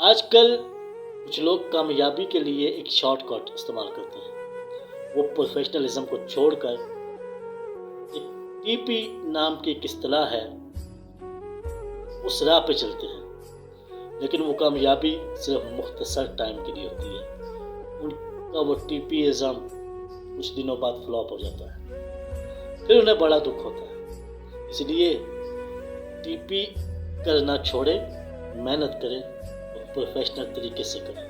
आजकल कुछ लोग कामयाबी के लिए एक शॉर्टकट इस्तेमाल करते हैं। वो प्रोफेशनलिज्म को छोड़कर एक टीपी नाम की एक इस्तिलाह है, उस राह पे चलते हैं। लेकिन वो कामयाबी सिर्फ मुख्तसर टाइम के लिए होती है। उनका वो टीपीइज्म कुछ दिनों बाद फ्लॉप हो जाता है, फिर उन्हें बड़ा दुख होता है। इसलिए टीपी करना छोड़ें, मेहनत करें और प्रोफेशनल तरीके से करें।